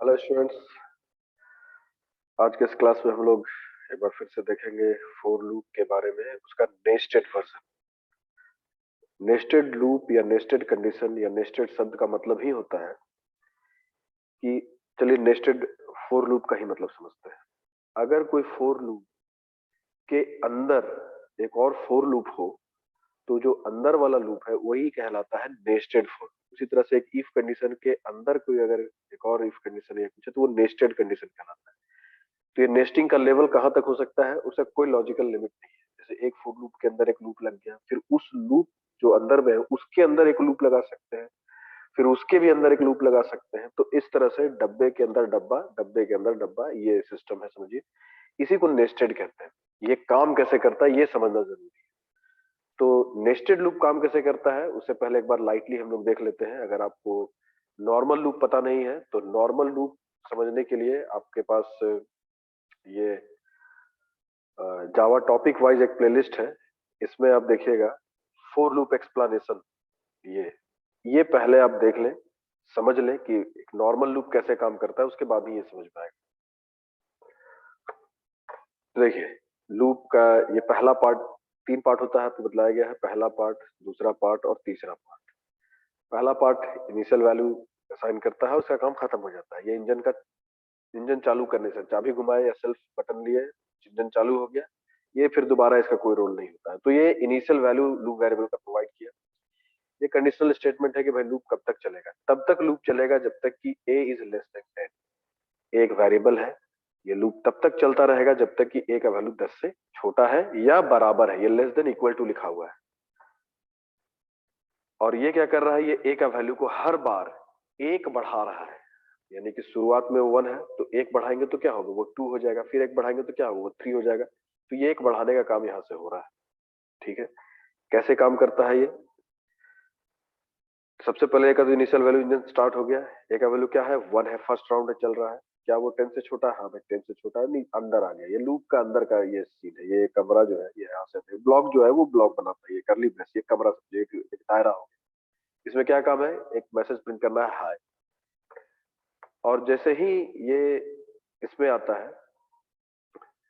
Hello students. आज के इस क्लास में हम लोग एक बार फिर से देखेंगे फोर लूप के बारे में, उसका नेस्टेड वर्जन। नेस्टेड लूप या नेस्टेड कंडीशन या नेस्टेड शब्द का मतलब ही होता है कि चलिए नेस्टेड फोर लूप का ही मतलब समझते हैं। अगर कोई फोर लूप के अंदर एक और फोर लूप हो तो जो अंदर वाला लूप है वही कहलाता है नेस्टेड फोर। उसी तरह से एक इफ कंडीशन के अंदर कोई अगर एक और इफ कंडीशन या कुछ है तो वो नेस्टेड कंडीशन कहलाता है। तो ये नेस्टिंग का लेवल कहां तक हो सकता है, उसका कोई लॉजिकल लिमिट नहीं है। जैसे एक फॉर लूप के अंदर एक लूप लग गया, फिर उस लूप जो अंदर में है उसके अंदर एक लूप लगा सकते हैं, फिर उसके भी अंदर एक लूप लगा सकते हैं। तो इस तरह से डब्बे के अंदर डब्बा, डब्बे के अंदर डब्बा, ये सिस्टम है, समझिए। इसी को नेस्टेड कहते हैं। ये काम कैसे करता है ये समझना जरूरी है। तो नेस्टेड लूप काम कैसे करता है उससे पहले एक बार लाइटली हम लोग देख लेते हैं। अगर आपको नॉर्मल लूप पता नहीं है तो नॉर्मल लूप समझने के लिए आपके पास ये जावा टॉपिक वाइज एक प्लेलिस्ट है। इसमें आप देखिएगा फोर लूप एक्सप्लेनेशन। ये ये पहले आप देख लें, समझ लें कि एक नॉर्मल लूप कैसे काम करता है, उसके बाद ही ये समझ में आएगा। तो देखिए, लूप का ये पहला पार्ट, तीन पार्ट होता है तो बतलाया गया है। पहला पार्ट, दूसरा पार्ट और तीसरा पार्ट। पहला पार्ट इनिशियल वैल्यू असाइन करता है, उसका काम खत्म हो जाता है। ये इंजन का, इंजन चालू करने से चाबी घुमाए या सेल्फ बटन लिए इंजन चालू हो गया, ये फिर दोबारा इसका कोई रोल नहीं होता है। तो ये इनिशियल वैल्यू लूप वेरिएबल का प्रोवाइड किया। ये कंडीशनल स्टेटमेंट है कि भाई लूप कब तक चलेगा। तब तक लूप चलेगा जब तक कि a इज लेस देन 10। एक वेरिएबल है, ये लूप तब तक चलता रहेगा जब तक कि a का वैल्यू 10 से छोटा है या बराबर है। ये लेस देन इक्वल टू लिखा हुआ है। और ये क्या कर रहा है, ये a का वैल्यू को हर बार एक बढ़ा रहा है। यानी कि शुरुआत में 1 है तो एक बढ़ाएंगे तो क्या होगा, वो 2 हो जाएगा। फिर एक बढ़ाएंगे तो क्या होगा, वो 3 हो जाएगा। तो ये एक बढ़ाने का काम यहाँ से हो रहा है। ठीक है, कैसे काम करता है ये। सबसे पहले एक इनिशियल वैल्यू इंजन स्टार्ट हो गया। एक का वैल्यू क्या है, 1 है, फर्स्ट राउंड चल रहा है। क्या वो 10 से छोटा है? हाँ भाई 10 से छोटा है। नहीं, अंदर आ गया। ये लूप का अंदर का ये सीन है। ये कमरा जो है, ये यहाँ से ब्लॉक जो है वो ब्लॉक बनाता है। ये करली ब्रेस, ये कमरा समझिए, एक दायरा हो गया। इसमें क्या काम है, एक मैसेज प्रिंट करना है, हाय। और जैसे ही ये इसमें आता है,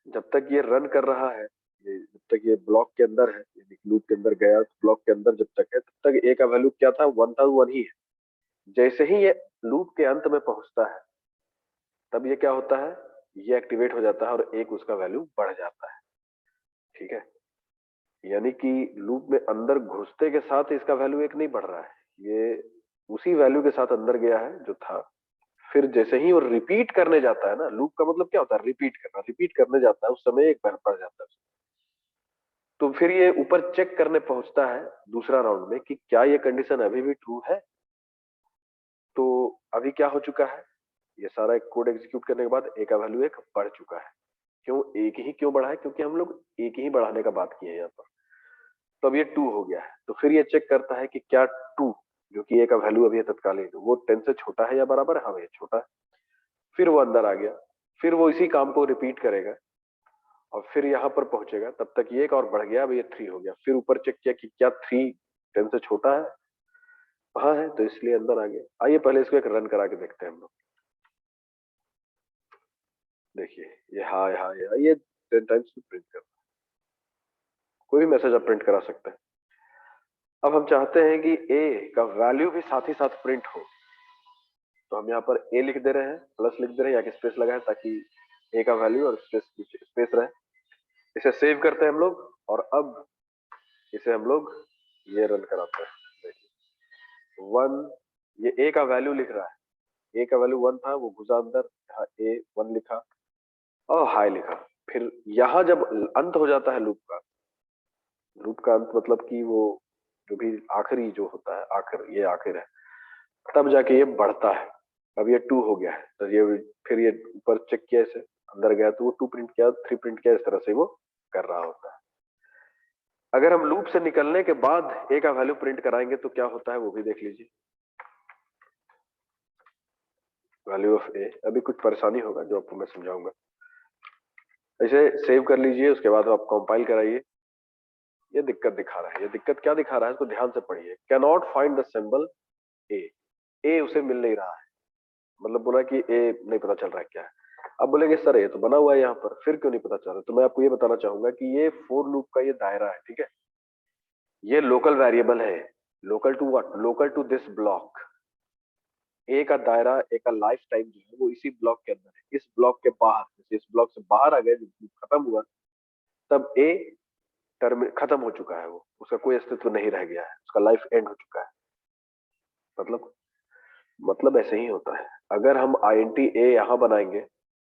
जब तक ये रन कर रहा है, ये जब तक ये ब्लॉक के अंदर है, यानी लूप के अंदर गया, ब्लॉक के अंदर जब तक है तब तक ए का वैल्यू क्या था, 1 था, 1 ही है। जैसे ही ये लूप के अंत में पहुंचता है तब ये क्या होता है, ये एक्टिवेट हो जाता है और एक उसका वैल्यू बढ़ जाता है। ठीक है, यानी कि लूप में अंदर घुसते के साथ इसका वैल्यू एक नहीं बढ़ रहा है, ये उसी वैल्यू के साथ अंदर गया है जो था। फिर जैसे ही वो रिपीट करने जाता है ना, लूप का मतलब क्या होता है, रिपीट करना। रिपीट करने जाता है उस समय एक बार बढ़ जाता है। तो फिर ये ऊपर चेक करने पहुंचता है दूसरा राउंड में कि क्या ये कंडीशन अभी भी ट्रू है। तो अभी क्या हो चुका है, ये सारा एक कोड एग्जीक्यूट करने के बाद ए का वैल्यू एक बढ़ चुका है। क्यों एक ही क्यों बढ़ा है, क्योंकि हम लोग एक ही बढ़ाने का बात किए हैं यहाँ पर। तो अब ये 2 हो गया है। तो फिर ये चेक करता है कि क्या 2, जो कि ए का वैल्यू अभी है तत्कालीन, वो 10 से छोटा है या बराबर है। हाँ भैया छोटा है। फिर वो अंदर आ गया। फिर वो इसी काम को रिपीट करेगा और फिर यहाँ पर पहुंचेगा। तब तक ये एक और बढ़ गया, अब ये 3 हो गया। फिर ऊपर चेक किया कि क्या 3 10 से छोटा है। हाँ है, तो इसलिए अंदर आ गया। आइए पहले इसको एक रन करा के देखते हैं हम लोग। देखिए, ये हाय हाय हाय, ये 10 टाइम्स प्रिंट कर, कोई भी मैसेज आप प्रिंट करा सकते हैं। अब हम चाहते हैं कि ए का वैल्यू भी साथ ही साथ प्रिंट हो। तो हम यहाँ पर ए लिख दे रहे हैं, प्लस लिख दे रहे हैं, या कि स्पेस लगाए ताकि ए का वैल्यू और स्पेस स्पेस रहे। इसे सेव करते हैं हम लोग और अब इसे हम लोग ये रन कराते हैं। देखिए 1, ये ए का वैल्यू लिख रहा है। ए का वैल्यू 1 था, वो घुसा अंदर, यहाँ ए 1 लिखा और हाई लिखा। फिर यहाँ जब अंत हो जाता है लूप का, लूप का अंत मतलब कि वो जो भी आखिरी जो होता है, आखिर, ये आखिर है, तब जाके ये बढ़ता है। अब ये 2 हो गया है तो ये फिर ये ऊपर चेक किया, इसे अंदर गया तो वो 2 प्रिंट किया, 3 प्रिंट किया। इस तरह से वो कर रहा होता है। अगर हम लूप से निकलने के बाद ए का वैल्यू प्रिंट कराएंगे तो क्या होता है वो भी देख लीजिए। वैल्यू ऑफ ए, अभी कुछ परेशानी होगा जो आपको मैं समझाऊंगा। इसे सेव कर लीजिए, उसके बाद आप कंपाइल कराइए। ये दिक्कत दिखा रहा है। ये दिक्कत क्या दिखा रहा है इसको ध्यान से पढ़िए। Can not find the symbol a, a उसे मिल नहीं रहा है। मतलब बोला कि ए नहीं पता चल रहा है क्या है। अब बोलेंगे सर ये तो बना हुआ है यहाँ पर, फिर क्यों नहीं पता चल रहा? तो मैं आपको ये बताना चाहूंगा कि ये फोर लूप का ये दायरा है, ठीक है। ये लोकल वेरिएबल है। Local to what? Local to this block. A का दायरा, ए का लाइफ टाइम जो है वो इसी ब्लॉक के अंदर है। इस ब्लॉक के बाहर, जैसे इस ब्लॉक से बाहर आ गए, जब loop खत्म हुआ, तब ए टर्म खत्म हो चुका है, वो उसका कोई अस्तित्व नहीं रह गया है, उसका लाइफ एंड हो चुका है। मतलब मतलब ऐसे ही होता है। अगर हम आईएनटी ए यहाँ बनाएंगे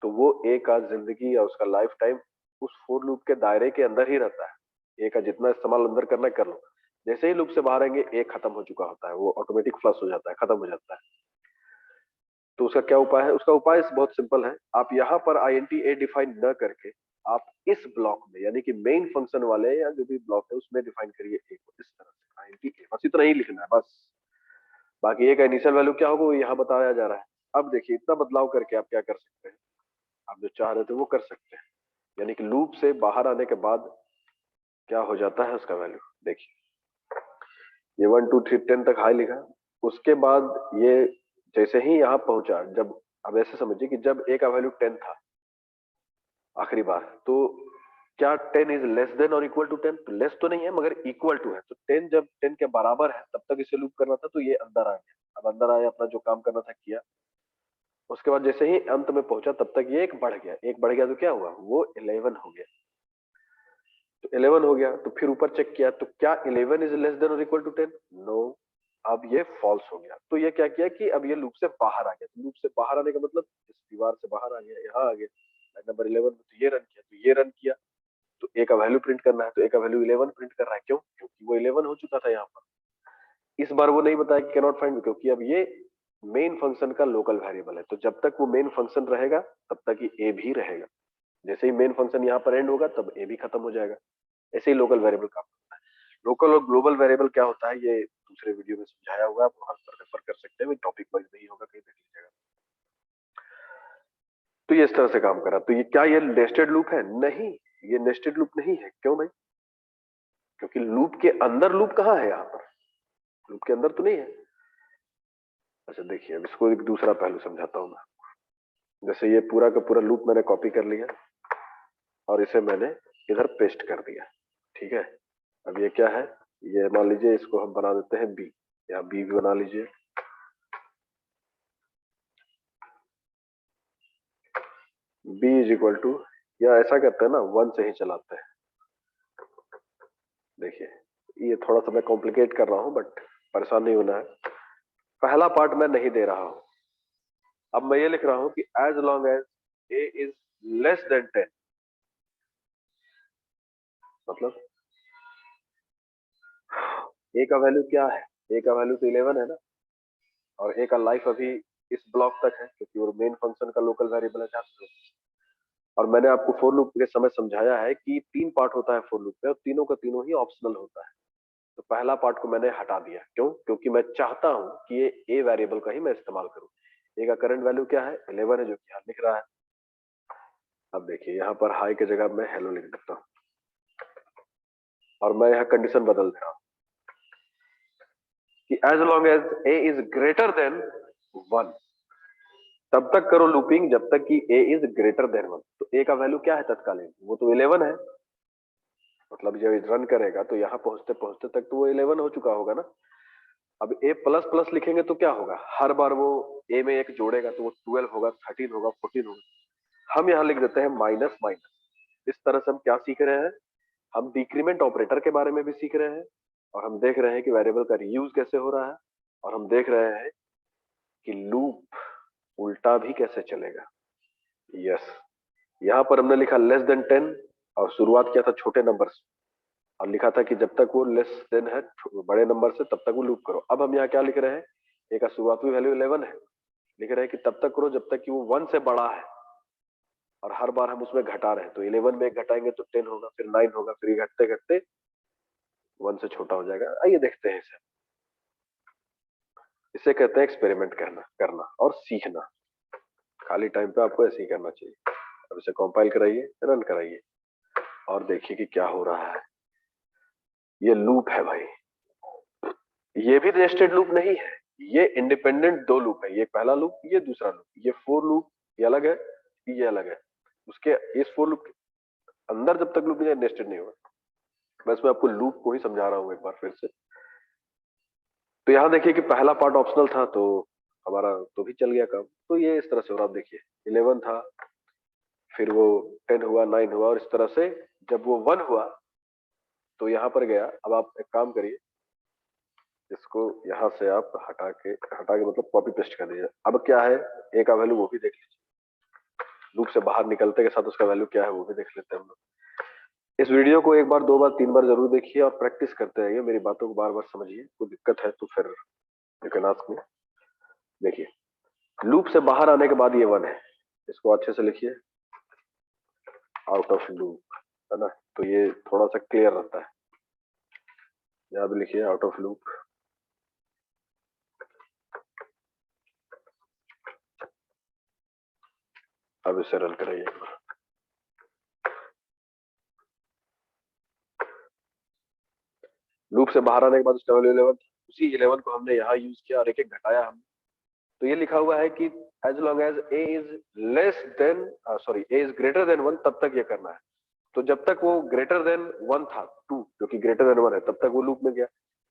तो वो ए का जिंदगी या उसका लाइफ टाइम उस फोर लूप के दायरे के अंदर ही रहता है। ए का जितना इस्तेमाल अंदर करना है कर लो। जैसे ही लूप से बाहर आएंगे ए खत्म हो चुका होता है, वो ऑटोमेटिक फ्लश हो जाता है, खत्म हो जाता है। तो उसका क्या उपाय है? उसका उपाय बहुत सिंपल है। आप यहाँ पर आईएनटी ए डिफाइन न करके आप इस ब्लॉक में, यानी कि मेन फंक्शन वाले या जो भी ब्लॉक है उसमें डिफाइन करिए ए को इस तरह से, आईएनटी ए, बस इतना ही लिखना है बस। बाकी ए का इनिशियल वैल्यू क्या होगा वो यहाँ बताया जा रहा है। अब देखिए इतना बदलाव करके आप क्या कर सकते हैं, आप जो चाह रहे थे वो कर सकते हैं। यानी कि लूप से बाहर आने के बाद क्या हो जाता है उसका वैल्यू देखिए। ये 1 2 3 10 तक हाई लिखा, उसके बाद ये जैसे ही यहाँ पहुंचा, जब अब ऐसे समझिए कि जब ए का वैल्यू 10 था आखिरी बार, तो क्या 10 इज लेस देन और इक्वल टू 10? तो लेस तो नहीं है मगर इक्वल टू है। तो 10 जब 10 के बराबर है तब तक इसे लूप करना था, तो ये अंदर आ गया। अब अंदर आया, अपना जो काम करना था किया। उसके बाद जैसे ही अंत में पहुंचा तब तक ये एक बढ़ गया, एक बढ़ गया तो क्या हुआ? वो 11 हो गया। तो 11 हो गया तो फिर ऊपर चेक किया, तो क्या 11 इज लेस देन और इक्वल टू 10? नो। अब ये फॉल्स हो गया। तो ये क्या किया कि अब ये लूप से बाहर आ गया। तो लूप से बाहर आने का मतलब इस दीवार से बाहर आ गया, यहाँ आ गया लाइन नंबर 11 में। तो ये रन किया, तो ये रन किया, तो ए का वैल्यू प्रिंट करना है, तो ए का वैल्यू 11 प्रिंट कर रहा है। क्यों? क्योंकि वो 11 हो चुका था यहाँ पर। इस बार वो नहीं बताया कि कैन नॉट फाइंड, क्योंकि अब ये मेन फंक्शन का लोकल वेरिएबल है। तो जब तक वो मेन फंक्शन रहेगा तब तक ही ए भी रहेगा। जैसे ही मेन फंक्शन यहाँ पर एंड होगा तब ए भी खत्म हो जाएगा। ऐसे ही लोकल वेरिएबल काम करता है। लोकल और ग्लोबल वेरिएबल क्या होता है ये दूसरे वीडियो में समझाया हुआ है, आप वहां पर रेफर कर सकते हैं। टॉपिक वाइज नहीं होगा, कहीं देख लीजिएगा। तो ये इस तरह से काम करा। तो ये क्या ये नेस्टेड लूप है? नहीं, ये नेस्टेड लूप नहीं है। क्यों नहीं? क्योंकि लूप के अंदर लूप कहाँ है? यहाँ पर लूप के अंदर तो नहीं है। अच्छा देखिए, अब इसको एक दूसरा पहलू समझाता हूँ मैं। जैसे ये पूरा का पूरा लूप मैंने कॉपी कर लिया और इसे मैंने इधर पेस्ट कर दिया, ठीक है। अब ये क्या है? ये मान लीजिए इसको हम बना देते हैं बी, या बी भी बना लीजिए। बी इज इक्वल टू, या ऐसा करते हैं ना, 1 से ही चलाते हैं। देखिए ये थोड़ा सा मैं कॉम्प्लिकेट कर रहा हूं, बट परेशान नहीं होना है। पहला पार्ट मैं नहीं दे रहा हूं। अब मैं ये लिख रहा हूं कि as long as A is less than 10, मतलब ए का वैल्यू क्या है? ए का वैल्यू तो 11 है ना, और ए का लाइफ अभी इस ब्लॉक तक है, क्योंकि वो मेन फंक्शन का लोकल वेरिएबल है जहाँ से। और मैंने आपको फॉर लूप के समय समझाया है कि 3 पार्ट होता है फॉर लूप में, और तीनों का तीनों ही ऑप्शनल होता है। तो पहला पार्ट को मैंने हटा दिया। क्यों? क्योंकि मैं चाहता हूं कि ये ए वेरिएबल का ही मैं इस्तेमाल करूं। ए का करंट वैल्यू क्या है? 11 है, जो कि यहाँ लिख रहा है। अब देखिए यहाँ पर हाई की जगह मैं हेलो लिख देता हूँ, और मैं यहाँ कंडीशन बदल दे रहा हूँ कि as long as A is greater than 1, तब तक करो लूपिंग जब तक कि ए इज ग्रेटर देन 1। तो ए का वैल्यू क्या है तत्कालीन? वो तो 11 है। मतलब जब रन करेगा तो यहाँ पहुंचते पहुंचते तक तो वो 11 हो चुका होगा ना। अब ए प्लस प्लस लिखेंगे तो क्या होगा? हर बार वो ए में एक जोड़ेगा तो वो 12 होगा, 13 होगा, 14 होगा। हम यहाँ लिख देते हैं माइनस माइनस। इस तरह से हम क्या सीख रहे हैं? हम डिक्रीमेंट ऑपरेटर के बारे में भी सीख रहे हैं, और हम देख रहे हैं कि वेरिएबल का रीयूज कैसे हो रहा है, और हम देख रहे हैं कि लूप उल्टा भी कैसे चलेगा। यस, यहाँ पर हमने लिखा लेस देन 10, और शुरुआत किया था छोटे नंबर से, और लिखा था कि जब तक वो लेस देन है बड़े नंबर से तब तक वो लूप करो। अब हम यहाँ क्या लिख रहे हैं? ए का शुरुआती वैल्यू 11 है, लिख रहे हैं कि तब तक करो जब तक कि वो 1 से बड़ा है, और हर बार हम उसमें घटा रहे हैं। तो 11 में एक घटाएंगे तो 10 होगा, फिर 9 होगा, फिर ये घटते घटते 1 से छोटा हो जाएगा। आइए देखते हैं इसे। इसे कहते हैं एक्सपेरिमेंट करना करना और सीखना। खाली टाइम पे आपको ऐसे ही करना चाहिए। अब इसे कंपाइल कराइए, रन कराइए, और देखिए कि क्या हो रहा है। ये लूप है भाई, ये भी नेस्टेड लूप नहीं है। ये इंडिपेंडेंट दो लूप है, ये पहला लूप, ये दूसरा लूप, ये फोर लूप ये अलग है, ये अलग है। उसके इस फोर लूप के अंदर जब तक लूप नहीं नेस्टेड नहीं होगा। बस मैं आपको लूप को ही समझा रहा हूँ एक बार फिर से। तो यहाँ देखिए कि पहला पार्ट ऑप्शनल था तो हमारा तो भी चल गया काम। तो ये इस तरह से हो रहा, आप देखिए 11 था, फिर वो 10 हुआ, 9 हुआ, और इस तरह से जब वो 1 हुआ तो यहाँ पर गया। अब आप एक काम करिए, इसको यहाँ से आप हटा के मतलब कॉपी पेस्ट कर दीजिए। अब क्या है, ए का वैल्यू वो भी देख लीजिए, लूप से बाहर निकलते के साथ उसका वैल्यू क्या है वो भी देख लेते हैं हम लोग। इस वीडियो को एक बार, दो बार, तीन बार जरूर देखिए और प्रैक्टिस करते रहिए, मेरी बातों को बार बार समझिए। कोई दिक्कत है तो फिर यू कैन आस्क मी। देखिए लूप से बाहर आने के बाद ये 1 है, इसको अच्छे से लिखिए, आउट ऑफ लूप, है ना। तो ये थोड़ा सा क्लियर रहता है, यहाँ भी लिखिए आउट ऑफ लूप। अब इसे रन कराइए। लूप से बाहर आने के बाद उसका वैल्यू 11, उसी 11 को हमने यहाँ यूज किया और एक एक घटाया हम। तो ये लिखा हुआ है कि as long as A is less than sorry A is greater than 1, तब तक ये करना है। तो जब तक वो ग्रेटर देन 1 था, 2 जो कि ग्रेटर देन 1 है, तब तक वो लूप में गया।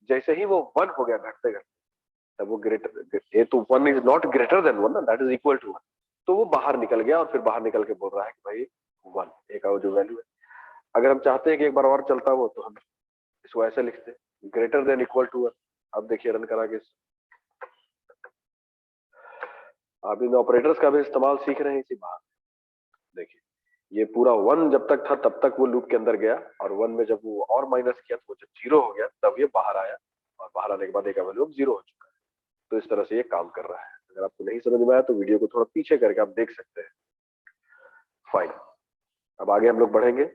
जैसे ही वो 1 हो गया घटते घटते, तब वो ग्रेटर, ए तो 1 इज नॉट ग्रेटर देन 1 ना, दैट इज इक्वल टू 1। तो वो बाहर निकल गया और फिर बाहर निकल के बोल रहा है कि भाई 1 ए का वो जो वैल्यू है। अगर हम चाहते हैं कि एक बार और चलता हो तो हम इसको ऐसे लिखते हैं, ग्रेटर देन इक्वल टू 1। अब देखिए रन करा के आप इन ऑपरेटर्स का भी इस्तेमाल सीख रहे हैं इसी बात। देखिए ये पूरा 1 जब तक था तब तक वो लूप के अंदर गया, और 1 में जब वो और माइनस किया तो वो जब 0 हो गया तब ये बाहर आया, और बाहर आने के बाद एक वैल्यू 0 हो चुका है। तो इस तरह से ये काम कर रहा है। अगर आपको नहीं समझ में आया तो वीडियो को थोड़ा पीछे करके आप देख सकते हैं। फाइन, अब आगे हम लोग बढ़ेंगे।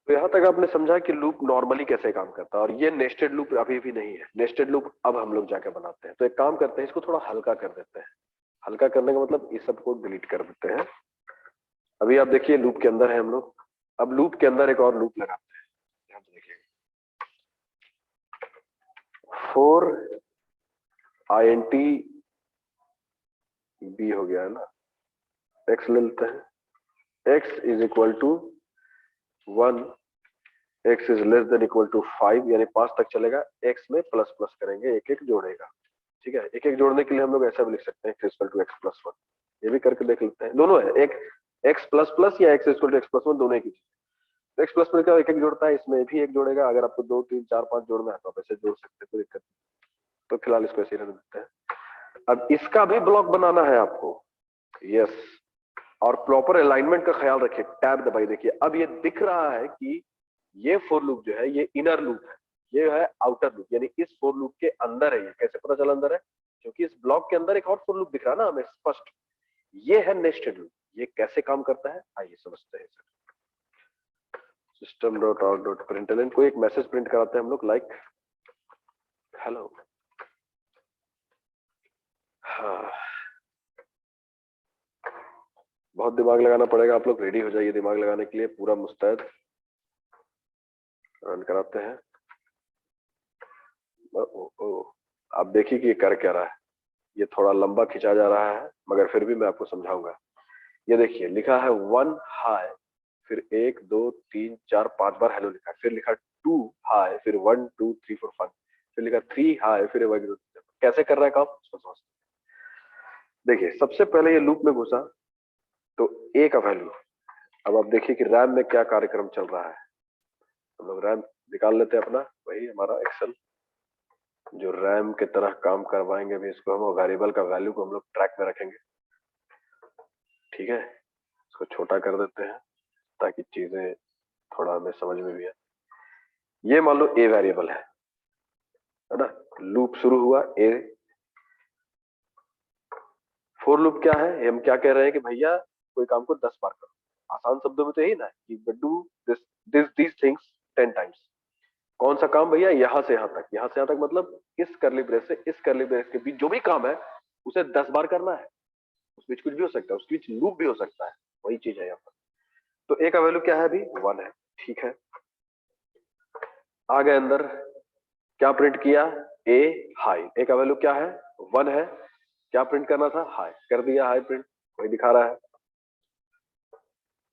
तो यहाँ तक आपने समझा कि लूप नॉर्मली कैसे काम करता है, और ये नेस्टेड लूप अभी भी नहीं है। नेस्टेड लूप अब हम लोग जाके बनाते हैं। तो एक काम करते हैं, इसको थोड़ा हल्का कर देते हैं। हल्का करने का मतलब इस सब को डिलीट कर देते हैं। अभी आप देखिए लूप के अंदर है हम लोग। अब लूप के अंदर एक और लूप लगाते हैं। ध्यान से देखिए, 4 int b हो गया है ना, x ले लेते हैं, x is equal to 1, x is less than equal to 5, यानी 5 तक चलेगा। x में प्लस प्लस करेंगे, एक एक जोड़ेगा। ठीक है, एक एक जोड़ने के लिए हम लोग ऐसा भी लिख सकते हैं, x equal to x plus 1। ये भी करके देख लेते हैं, दोनों है, एक x प्लस प्लस या x equal to x plus 1, दोनों एक ही चीज। x प्लस प्लस का एक एक जोड़ता है, इसमें भी एक जोड़ेगा। अगर आपको 2 3 4 5 जोड़ना है तो आप ऐसे जोड़ सकते हैं, कोई दिक्कत नहीं। तो फिलहाल इसको ऐसे ही रहने देते हैं। अब इसका भी ब्लॉक बनाना है आपको, यस। और प्रॉपर अलाइनमेंट का ख्याल रखिए, टैब दबाई। देखिए अब ये दिख रहा है कि ये फोर लूप जो है ये इनर लूप है, ये है आउटर लूप, यानी इस फोर लूप के अंदर है। ये कैसे पता चला अंदर है? क्योंकि इस ब्लॉक के अंदर एक और फोर लूप दिख रहा है ना हमें स्पष्ट। ये है नेस्टेड लूप। ये कैसे काम करता है आइए समझते हैं। System dot out dot println को एक मैसेज प्रिंट कराते हैं हम लोग, लाइक हेलो। हाँ, बहुत दिमाग लगाना पड़ेगा, आप लोग रेडी हो जाइए दिमाग लगाने के लिए, पूरा मुस्तैद। रन कराते हैं। ओ, ओ, ओ, आप देखिए कि ये कर क्या रहा है। ये थोड़ा लंबा खिंचा जा रहा है, मगर फिर भी मैं आपको समझाऊंगा। ये देखिए लिखा है 1 हाई, फिर 1 2 3 4 5 बार हेलो लिखा है, फिर लिखा 2 हाई, फिर 1 2 3 4 5, फिर लिखा 3 हाई, फिर 1 2 3। कैसे कर रहा है काम उसको समझते हैं। देखिए सबसे पहले ये लूप में घुसा तो ए का वैल्यू। अब आप देखिए कि रैम में क्या कार्यक्रम चल रहा है। हम लोग रैम निकाल लेते हैं अपना, वही हमारा एक्सेल जो रैम के तरह काम करवाएंगे। अभी इसको हम वेरिएबल का वैल्यू को हम लोग ट्रैक में रखेंगे। ठीक है, इसको छोटा कर देते हैं ताकि चीजें थोड़ा हमें समझ में भी आए। ये मान लो ए वेरिएबल है ना। लूप शुरू हुआ ए, फोर लूप क्या है, हम क्या कह रहे हैं कि भैया कोई काम को 10 बार करो। आसान शब्दों में तो यही ना कि do this this these things 10 times. कौन सा काम भैया, यहां से यहां तक, यहां से यहां तक मतलब इस करली ब्रेस से इस करली ब्रेस के बीच जो भी काम है उसे 10 बार करना है। उस बीच कुछ भी हो सकता है, उस बीच लूप भी हो सकता है, वही चीज है यहाँ पर। तो ए का वैल्यू क्या है अभी 1 है। ठीक है, आ गए अंदर। क्या प्रिंट किया, ए हाई, ए का वैल्यू क्या है 1 है, क्या प्रिंट करना था हाई, कर दिया हाई प्रिंट, वही दिखा रहा है।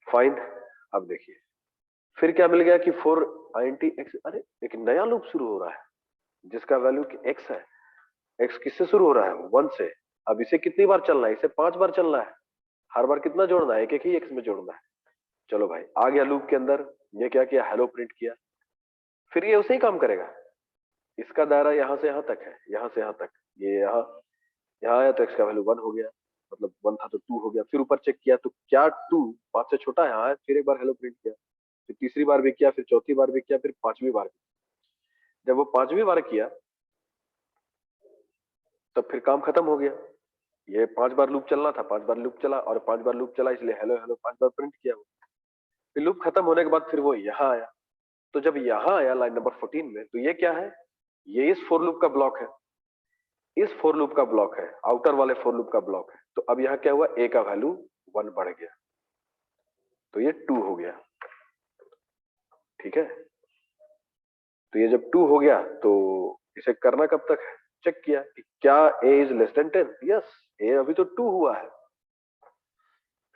फाइंड, अब देखिए फिर क्या मिल गया कि 4 अरे एक नया लूप शुरू हो रहा है जिसका वैल्यू एक्स है। एक्स किससे शुरू हो रहा है 1 से। अब इसे कितनी बार चलना है, इसे 5 बार चलना है, हर बार कितना जोड़ना है, एक एक ही एक्स में जोड़ना है। चलो भाई आ गया लूप के अंदर, ये क्या किया हेलो प्रिंट किया, फिर ये उसे ही काम करेगा। इसका दायरा यहाँ से यहाँ तक है, यहाँ से यहाँ तक, ये यहाँ यहाँ आया तो एक्स का वैल्यू 1 हो गया, मतलब 1 था तो 2 हो गया। फिर ऊपर चेक किया तो क्या 2 5 से छोटा है, हाँ है। फिर एक बार हेलो प्रिंट किया, फिर तीसरी बार भी किया, फिर चौथी बार भी किया, फिर पांचवी बार भी। जब वो पांचवी बार किया तब फिर काम खत्म हो गया। ये 5 बार लूप चलना था, 5 बार लूप चला, और 5 बार लूप चला इसलिए हेलो हेलो 5 बार प्रिंट किया वो। फिर लूप खत्म होने के बाद फिर वो यहाँ आया, तो जब यहाँ आया लाइन नंबर 14 में, तो ये क्या है, ये इस फोर लूप का ब्लॉक है, इस फोर लूप का ब्लॉक है, आउटर वाले फोर लूप का ब्लॉक है। तो अब यहाँ क्या हुआ, ए का वैल्यू 1 बढ़ गया, तो ये 2 हो गया। ठीक है, तो ये जब 2 हो गया तो इसे करना कब तक है, चेक किया कि क्या ए इज लेस देन 10, यस ए अभी तो 2 हुआ है।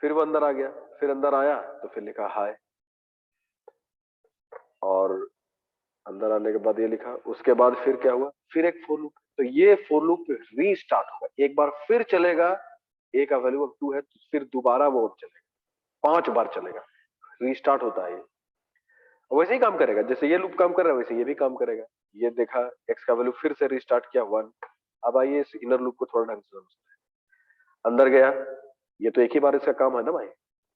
फिर वो अंदर आ गया, फिर अंदर आया तो फिर लिखा हाय, और अंदर आने के बाद ये लिखा, उसके बाद फिर क्या हुआ, फिर एक फोर लूप। तो ये फोर लूप रीस्टार्ट होगा, एक बार फिर चलेगा, ए का वैल्यू अब 2 है तो फिर दोबारा वो चलेगा, 5 बार चलेगा, रीस्टार्ट होता है ये। वैसे ही काम करेगा, जैसे ये लूप काम कर रहा है वैसे ये भी काम करेगा। ये देखा एक्स का वैल्यू फिर से रीस्टार्ट किया 1। अब आइए इस इनर लूप को थोड़ा ढंग से समझते हैं। अंदर गया, ये तो एक ही बार इसका काम है ना भाई।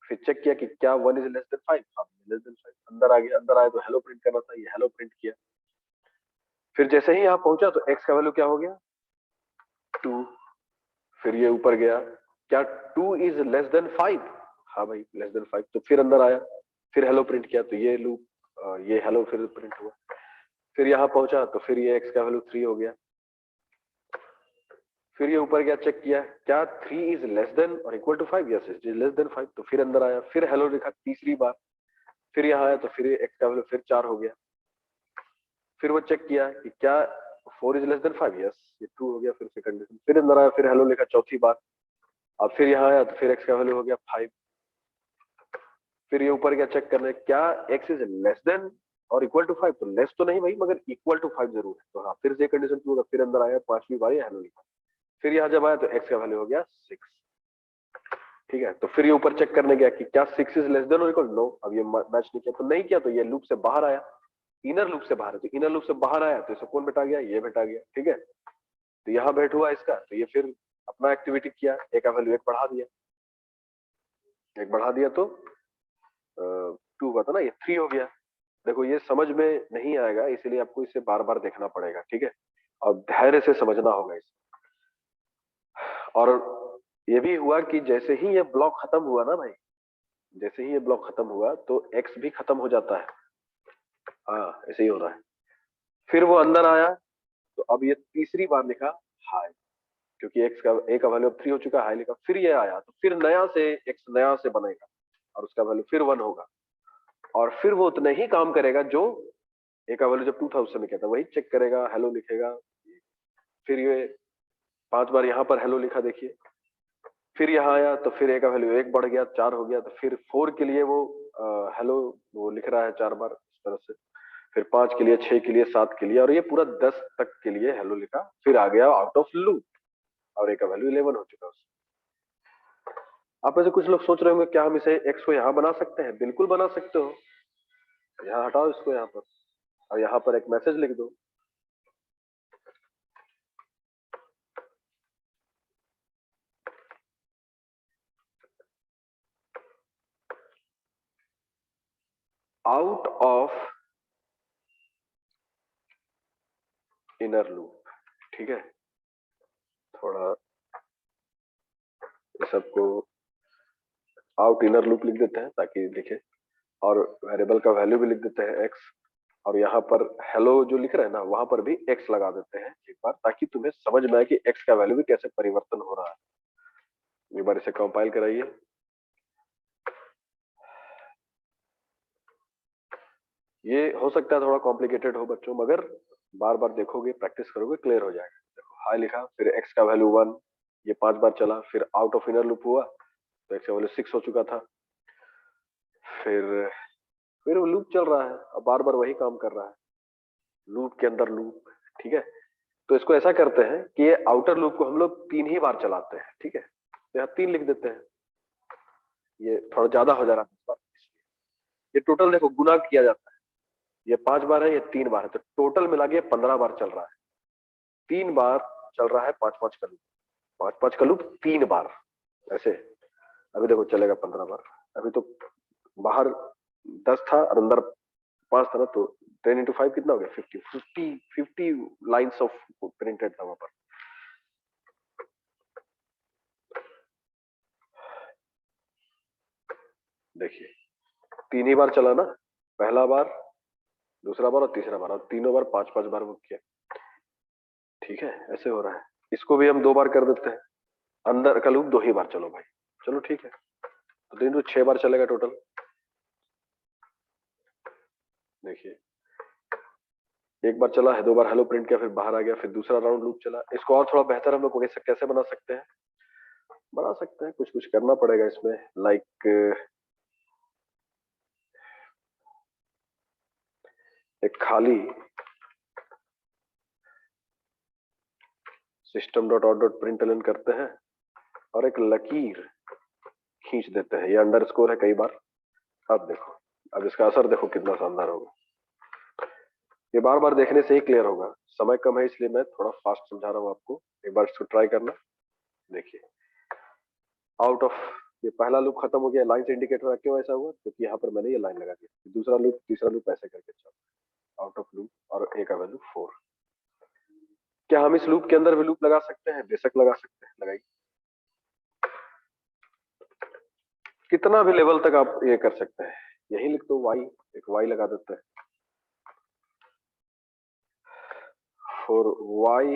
फिर चेक किया कि क्या 1 इज लेस देन 5, हाँ लेस देन 5। अंदर आ गया, अंदर आया तो हेलो प्रिंट करना था, ये हेलो प्रिंट किया। फिर जैसे ही यहाँ पहुंचा तो एक्स का वैल्यू क्या हो गया 2। फिर ये ऊपर गया, क्या 2 इज लेस देन 5, हाँ भाई लेस देन 5। तो फिर अंदर आया, फिर हेलो प्रिंट किया, तो ये लूप ये हेलो फिर प्रिंट हुआ। फिर यहाँ पहुंचा तो फिर ये एक्स का वैल्यू 3 हो गया। फिर ये ऊपर गया, चेक किया क्या 3 इज लेस देन और equal to 5, yes it is less than 5। तो फिर अंदर आया, फिर हेलो लिखा तीसरी बार। फिर यहाँ आया तो फिर एक्स का वैल्यू फिर 4 हो गया। फिर वो चेक किया कि क्या 4 इज लेस देन 5, यस ये 2 हो गया फिर से कंडीशन। फिर अंदर आया, फिर हेलो लिखा चौथी बार। अब फिर यहाँ आया तो फिर एक्स का वैल्यू हो गया 5। फिर ये ऊपर गया चेक करने, क्या एक्स इज लेस देन और इक्वल टू 5, तो लेस तो नहीं भाई मगर इक्वल टू 5 जरूर है। तो हाँ फिर से कंडीशन ट्रू होगा। फिर अंदर आया, पांचवी बार हेलो लिखा। फिर यहाँ जब आया तो एक्स का वैल्यू हो गया 6। ठीक है, तो फिर ये ऊपर चेक करने गया कि क्या 6 इज लेस देन और इक्वल, नो अब ये मैच नहीं किया, तो नहीं किया तो ये लूप से बाहर आया, इनर लूप से बाहर। तो इनर लूप से बाहर आया तो इसे कौन बैठा गया, ये बैठा गया। ठीक है, तो यहाँ बैठ हुआ इसका, तो ये फिर अपना एक्टिविटी किया, ए का वैल्यू 1 बढ़ा दिया, 1 बढ़ा दिया तो 2 हुआ था ना, ये 3 हो गया। देखो ये समझ में नहीं आएगा, इसीलिए आपको इसे बार बार देखना पड़ेगा। ठीक है, और धैर्य से समझना होगा इसे। और ये भी हुआ कि जैसे ही ये ब्लॉक खत्म हुआ ना भाई, जैसे ही ये ब्लॉक खत्म हुआ तो एक्स भी खत्म हो जाता है। हाँ ऐसे ही हो रहा है। फिर वो अंदर आया तो अब ये तीसरी बार लिखा हाई, क्योंकि एक्स का ए का वैल्यू अब 3 हो चुका है, हाई लिखा। फिर ये आया तो फिर नया से एक्स नया से बनेगा और उसका वैल्यू फिर 1 होगा, और फिर वो उतने ही काम करेगा जो ए का वैल्यू जब 2 था उस समय क्या था, वही चेक करेगा, हेलो लिखेगा। फिर ये 5 बार यहाँ पर हेलो लिखा देखिए। फिर यहाँ आया तो फिर ए का वैल्यू 1 बढ़ गया, 4 हो गया। तो फिर 4 के लिए वो हेलो वो लिख रहा है 4 बार इस तरह से। फिर 5 के लिए, 6 के लिए, 7 के लिए, और ये पूरा 10 तक के लिए हेलो लिखा। फिर आ गया आउट ऑफ लूप और ए का वैल्यू 11 हो चुका है। आप में से कुछ लोग सोच रहे होंगे क्या हम इसे एक्स को यहाँ बना सकते हैं, बिल्कुल बना सकते हो। यहाँ हटाओ इसको यहाँ पर, और यहाँ पर एक मैसेज लिख दो, आउट ऑफ इनर लूप। ठीक है, थोड़ा ये सबको आउट इनर लूप लिख देते हैं ताकि दिखे, और वेरिएबल का वैल्यू भी लिख देते हैं एक्स, और यहाँ पर हेलो जो लिख रहे हैं ना वहां पर भी एक्स लगा देते हैं एक बार, ताकि तुम्हें समझ में आए कि एक्स का वैल्यू भी कैसे परिवर्तन हो रहा है। एक बार इसे कंपाइल कराइए। ये हो सकता है थोड़ा कॉम्प्लिकेटेड हो बच्चों, मगर बार बार देखोगे, प्रैक्टिस करोगे, क्लियर हो जाएगा। देखो हाई लिखा, फिर एक्स का वैल्यू 1, ये 5 बार चला, फिर आउट ऑफ इनर लूप हुआ तो एक्स का वैल्यू 6 हो चुका था। फिर फिर वो लूप चल रहा है, अब बार बार वही काम कर रहा है, लूप के अंदर लूप। ठीक है, तो इसको ऐसा करते हैं कि ये आउटर लूप को हम लोग 3 ही बार चलाते हैं। ठीक है, तो यहाँ 3 लिख देते हैं, ये थोड़ा ज्यादा हो जा रहा है इस बार। ये टोटल देखो गुना किया जाता है, ये 5 बार है, ये 3 बार है, तो टोटल मिला के 15 बार चल रहा है। 3 बार चल रहा है 5-5 का लूप, 5-5 का लूप 3 बार ऐसे। अभी देखो चलेगा 15 बार। अभी तो बाहर 10 था और अंदर 5 था ना, तो 10 × 5 कितना हो गया, 50 लाइन्स ऑफ प्रिंटेड था वहां पर। देखिए 3 ही बार चला ना, पहला बार, दूसरा बार और तीसरा बार, और तीनों बार 5-5 बार वो किया। ठीक है, ऐसे हो रहा है। इसको भी हम 2 बार कर देते हैं, अंदर का लूप 2 ही बार, चलो भाई, चलो ठीक है, तो 3 तो 6 बार चलेगा टोटल। देखिए एक बार चला है, 2 बार हेलो प्रिंट किया, फिर बाहर आ गया, फिर दूसरा राउंड लूप चला। इसको और थोड़ा बेहतर हम लोग कैसे बना सकते हैं, कुछ कुछ करना पड़ेगा इसमें, लाइक एक खाली system dot out dot println करते हैं और एक लकीर खींच देते हैं, ये अंडरस्कोर है कई बार। अब देखो, अब इसका असर देखो कितना शानदार होगा। ये बार बार देखने से ही क्लियर होगा, समय कम है इसलिए मैं थोड़ा फास्ट समझा रहा हूँ आपको, एक बार इसको ट्राई करना। देखिए आउट ऑफ, ये पहला लूप खत्म हो गया, लाइन से इंडिकेट हो रहा है, क्यों ऐसा हुआ, क्योंकि यहाँ पर मैंने ये लाइन लगा दी। दूसरा लूप, तीसरा लूप ऐसे करके चल, आउट ऑफ लूप, और ए का वैल्यू 4। क्या हम इस लूप के अंदर भी लूप लगा सकते हैं? बेशक लगा सकते हैं, लगाइए। कितना भी लेवल तक आप ये कर सकते हैं। यही लिख दो वाई, एक वाई लगा देते हैं, for Y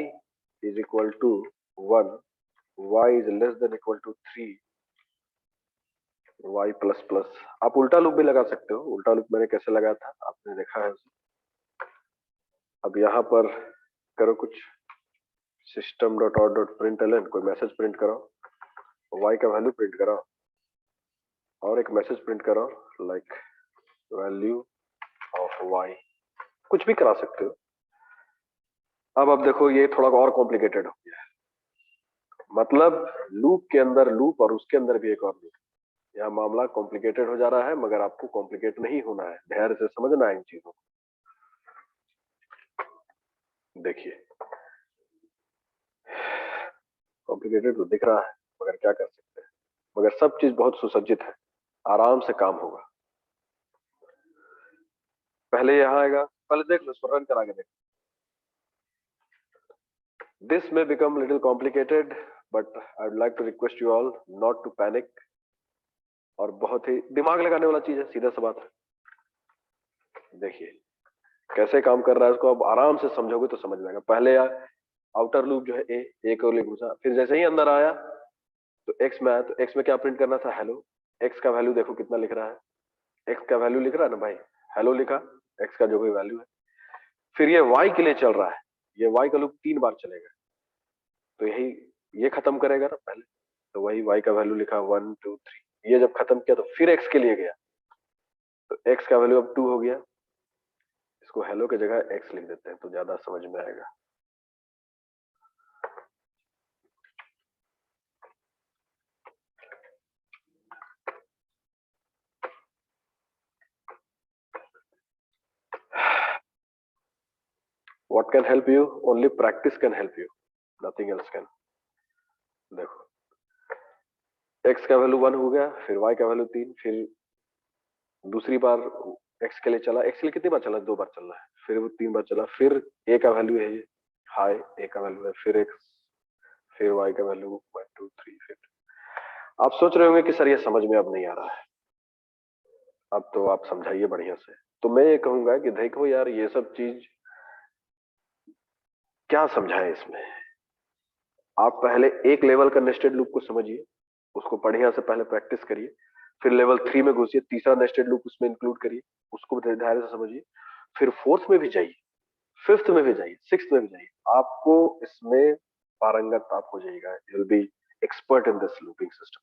is equal to 1, Y is less than equal to 3, Y plus plus. आप उल्टा लूप भी लगा सकते हो, उल्टा लूप मैंने कैसे लगाया था आपने देखा है उसे। अब यहाँ पर करो कुछ, system dot out dot print L, कोई मैसेज प्रिंट कराओ, वाई का वैल्यू प्रिंट कराओ, और एक मैसेज प्रिंट कराओ लाइक वैल्यू ऑफ वाई, कुछ भी करा सकते हो। अब देखो ये थोड़ा और कॉम्प्लिकेटेड हो गया है, मतलब लूप के अंदर लूप और उसके अंदर भी एक और लूप। यहाँ मामला कॉम्प्लिकेटेड हो जा रहा है, मगर आपको कॉम्प्लिकेट नहीं होना है, धैर्य से समझना है इन चीजों को। देखिए कॉम्प्लिकेटेड तो दिख रहा है, मगर क्या कर सकते हैं, मगर सब चीज बहुत सुसज्जित है, आराम से काम होगा। पहले यहाँ आएगा, पहले देख लो, इसको रन करा के देख। This may become little complicated, but I would like to request you all not to panic, और बहुत ही दिमाग लगाने वाला चीज है, सीधा सा बात है। देखिए कैसे काम कर रहा है, उसको अब आराम से समझोगे तो समझ में आएगा। पहले आउटर लूप जो है ए को ले घुसा, फिर जैसे ही अंदर आया तो एक्स में आया, तो एक्स में क्या प्रिंट करना था, हेलो। एक्स का वैल्यू देखो कितना लिख रहा है, एक्स का वैल्यू लिख रहा है ना भाई, हेलो लिखा, एक्स का जो भी वैल्यू है। फिर ये वाई के लिए चल रहा है, ये वाई का लूप 3 बार चलेगा, तो यही ये खत्म करेगा ना पहले, तो वही वाई का वैल्यू लिखा 1 2 3। ये जब खत्म किया तो फिर एक्स के लिए गया, तो एक्स का वैल्यू अब 2 हो गया, इसको हेलो की जगह एक्स लिख देते हैं तो ज्यादा समझ में आएगा। What can help you? Only practice can help you, nothing else can। देखो x का वैल्यू 1 हो गया, फिर y का वैल्यू 3, फिर दूसरी बार x के लिए चला, x के लिए कितनी बार चला, 2 बार चलना है, फिर वो 3 बार चला, फिर a का वैल्यू है, हाई a का वैल्यू है, फिर x, फिर y का वैल्यू 1 2 3। फिर आप सोच रहे होंगे कि सर ये समझ में अब नहीं आ रहा है, अब तो आप समझाइए बढ़िया से। तो मैं ये कहूंगा कि देखो यार, ये सब चीज क्या समझाएं इसमें। आप पहले एक लेवल का नेस्टेड लूप को समझिए, उसको बढ़िया से पहले प्रैक्टिस करिए, फिर लेवल 3 में घुसिए, तीसरा नेस्टेड लूप उसमें इंक्लूड करिए, उसको धैर्य से समझिए, फिर फोर्थ में भी जाइए, फिफ्थ में भी जाइए, सिक्स्थ में भी जाइए, आपको इसमें पारंगत आप हो जाइएगा, you will be expert in this looping system.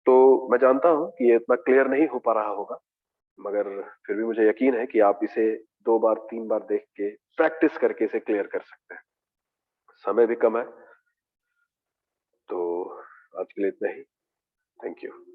तो मैं जानता हूं कि ये इतना क्लियर नहीं हो पा रहा होगा, मगर फिर भी मुझे यकीन है कि आप इसे 2 बार 3 बार देख के प्रैक्टिस करके इसे क्लियर कर सकते हैं। समय भी कम है, तो आज के लिए इतना ही। Thank you.